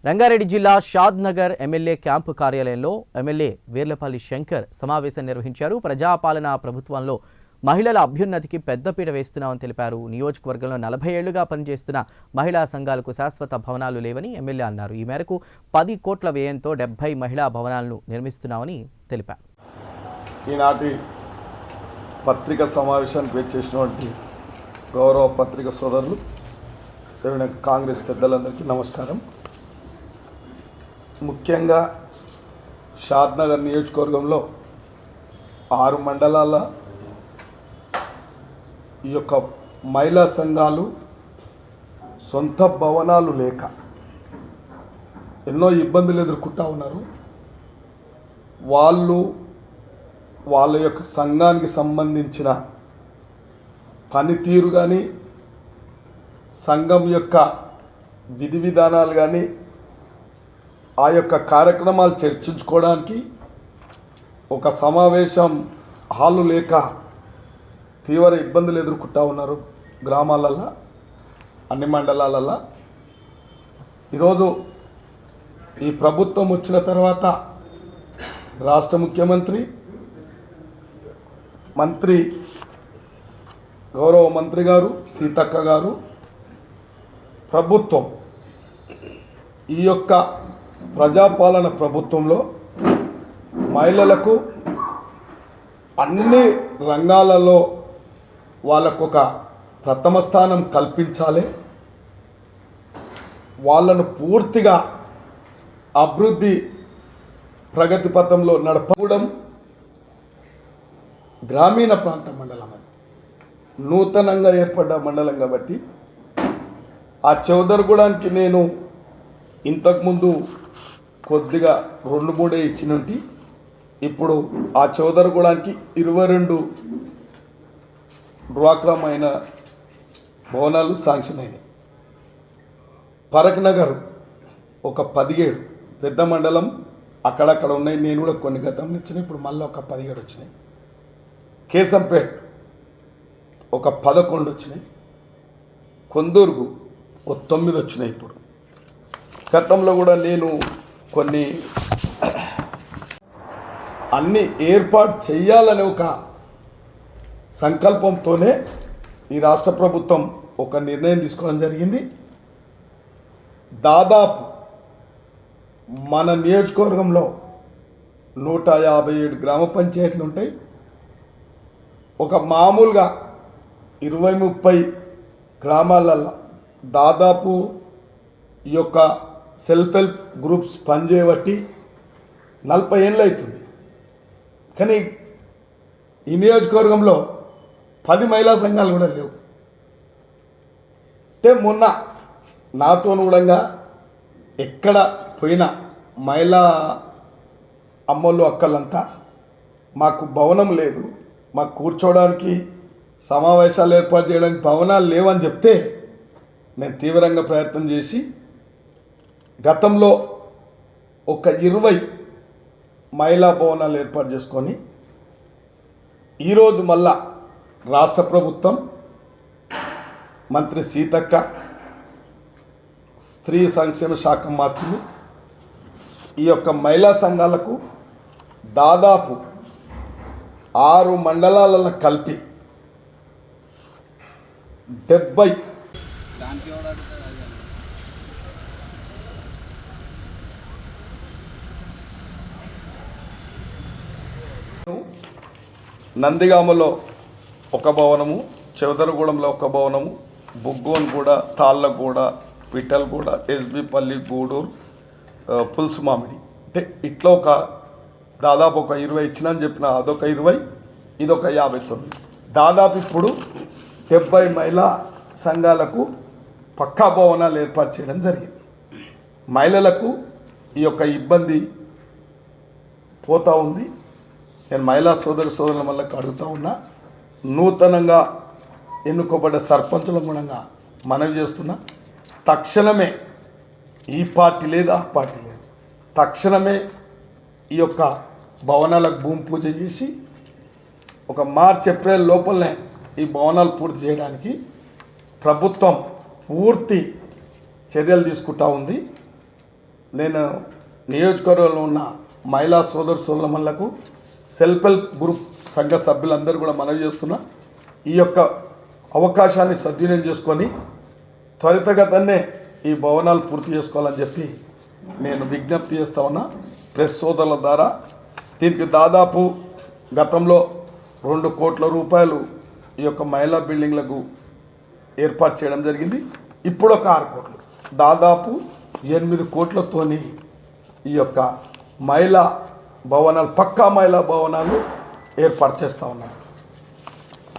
రంగారెడ్డి జిల్లా షాద్ Nagar MLA camp కార్యాలయంలో MLA Veerlapalli Shankar సమావేశం నిర్వహించారు. ప్రజాపాలన ప్రభుత్వంలో మహిళల అభ్యున్నతికి పెద్దపీట వేస్తున్నామని తెలిపారు. నియోజకవర్గంలో 40 ఏళ్లుగా పనిచేస్తున్న మహిళా సంఘాలకు శాశ్వత భవనాలు లేవని ఎమ్మెల్యే అన్నారు. ఈ మేరకు 10 కోట్ల వ్యయంతో 70 మహిళా భవనాలను నిర్మిస్తున్నామని తెలిపారు. ఈనాటి పత్రికా సమావేశానికి వచ్చేసినటువంటి గౌరవ పత్రికా సోదరులు కాంగ్రెస్ పెద్దలందరికీ నమస్కారం. ముఖ్యంగా షాద్ నగర్ నియోజకవర్గంలో 6 మండలాల ఈ యొక్క మహిళా సంఘాలు సొంత భవనాలు లేక ఎన్నో ఇబ్బందులు ఎదుర్కొంటూ ఉన్నారు. వాళ్ళ యొక్క సంఘానికి సంబంధించిన పనితీరు కానీ సంఘం యొక్క విధి విధానాలు కానీ ఆ యొక్క కార్యక్రమాలు చర్చించుకోవడానికి ఒక సమావేశం హాలు లేక తీవ్ర ఇబ్బందులు ఎదుర్కొంటూ ఉన్నారు. గ్రామాలల్లో అన్ని మండలాలల్లో ఈరోజు ఈ ప్రభుత్వం వచ్చిన తర్వాత రాష్ట్ర ముఖ్యమంత్రి గౌరవ మంత్రి గారు సీతక్క గారు ప్రభుత్వం ఈ యొక్క ప్రజాపాలన ప్రభుత్వంలో మహిళలకు అన్ని రంగాలలో వాళ్ళకొక ప్రథమ స్థానం కల్పించాలి, వాళ్ళను పూర్తిగా అభివృద్ధి ప్రగతి పథంలో నడపడం. గ్రామీణ ప్రాంత మండలం అది నూతనంగా ఏర్పడ్డ మండలం కాబట్టి ఆ చౌదరగూడానికి నేను ఇంతకుముందు కొద్దిగా 2-3 ఇచ్చినట్టు ఇప్పుడు ఆ చౌదరగూడానికి 22 డ్వాక్రామైన భవనాలు శాంక్షన్ అయినాయి. పరక్ నగర్ ఒక 17 పెద్ద మండలం అక్కడక్కడ ఉన్నాయి. నేను కూడా కొన్ని గతంలో ఇచ్చినాయి, ఇప్పుడు మళ్ళీ ఒక 17 వచ్చినాయి. కేశంపేట్ ఒక 11 వచ్చినాయి. కొందూరుకు ఒక 9 వచ్చినాయి. ఇప్పుడు గతంలో కూడా నేను కొన్ని అన్ని ఏర్పాటు చేయాలనే ఒక సంకల్పంతోనే ఈ రాష్ట్ర ప్రభుత్వం ఒక నిర్ణయం తీసుకోవడం జరిగింది. దాదాపు మన నియోజకవర్గంలో 157 గ్రామ పంచాయతీలు ఉంటాయి. ఒక మామూలుగా 20-30 గ్రామాలలో దాదాపు ఈ యొక్క సెల్ఫ్ హెల్ప్ గ్రూప్స్ పనిచేయబట్టి 40 ఏళ్ళు అవుతుంది. కానీ ఈ నియోజకవర్గంలో 10 మహిళా సంఘాలు కూడా లేవు. అంటే మొన్న నాతో కూడా ఎక్కడ పోయినా మహిళా అమ్మలు అక్కలంతా మాకు భవనం లేదు, మాకు కూర్చోవడానికి సమావేశాలు ఏర్పాటు చేయడానికి భవనాలు లేవని చెప్తే నేను తీవ్రంగా ప్రయత్నం చేసి గతంలో ఒక 20 మహిళా భవనాలు ఏర్పాటు చేసుకొని ఈరోజు మళ్ళా రాష్ట్ర ప్రభుత్వం మంత్రి సీతక్క స్త్రీ సంక్షేమ శాఖ మంత్రులు ఈ యొక్క మహిళా సంఘాలకు దాదాపు 6 మండలాలను కలిపి 70 నందిగామలో ఒక భవనము, చౌదరగూడెంలో ఒక భవనము, బుగ్గోన్గూడ, తాళ్ళగూడ, పిట్టల్గూడ, ఎస్బిపల్లి, గూడూరు, పులుసు మామిడి అంటే ఇట్లా ఒక దాదాపు ఒక 20 ఇచ్చినని చెప్పిన అదొక 20, ఇదొక 59. దాదాపు ఇప్పుడు 70 మహిళా సంఘాలకు పక్కా భవనాలు ఏర్పాటు చేయడం జరిగింది. మహిళలకు ఈ యొక్క ఇబ్బంది పోతూ ఉంది. నేను మహిళా సోదరుల వల్ల అడుగుతూ ఉన్నా, నూతనంగా ఎన్నుకోబడ్డ సర్పంచుల మూలంగా మనవి చేస్తున్నా, తక్షణమే ఈ పార్టీ లేదు ఆ పార్టీ లేదు, తక్షణమే ఈ యొక్క భవనాలకు భూమి పూజ చేసి ఒక మార్చి-ఏప్రిల్ లోపలనే ఈ భవనాలు పూర్తి చేయడానికి ప్రభుత్వం పూర్తి చర్యలు తీసుకుంటా ఉంది. నేను నియోజకవర్గంలో ఉన్న మహిళా సోదరులకు సెల్ఫ్ హెల్ప్ గ్రూప్ సంఘ సభ్యులందరూ కూడా మనవి చేస్తున్నా, ఈ యొక్క అవకాశాన్ని సద్వినియోగం చేసుకొని త్వరితగతనే ఈ భవనాలు పూర్తి చేసుకోవాలని చెప్పి నేను విజ్ఞప్తి చేస్తా ఉన్నా ప్రెస్ సోదరుల ద్వారా. దీనికి దాదాపు గతంలో 2 కోట్ల రూపాయలు ఈ యొక్క మహిళా బిల్డింగ్లకు ఏర్పాటు చేయడం జరిగింది. ఇప్పుడు ఒక 6 కోట్లు, దాదాపు 8 కోట్లతోని ఈ యొక్క మహిళా భవనాలు, పక్కా మహిళా భవనాలు ఏర్పాటు చేస్తూ ఉన్నాం.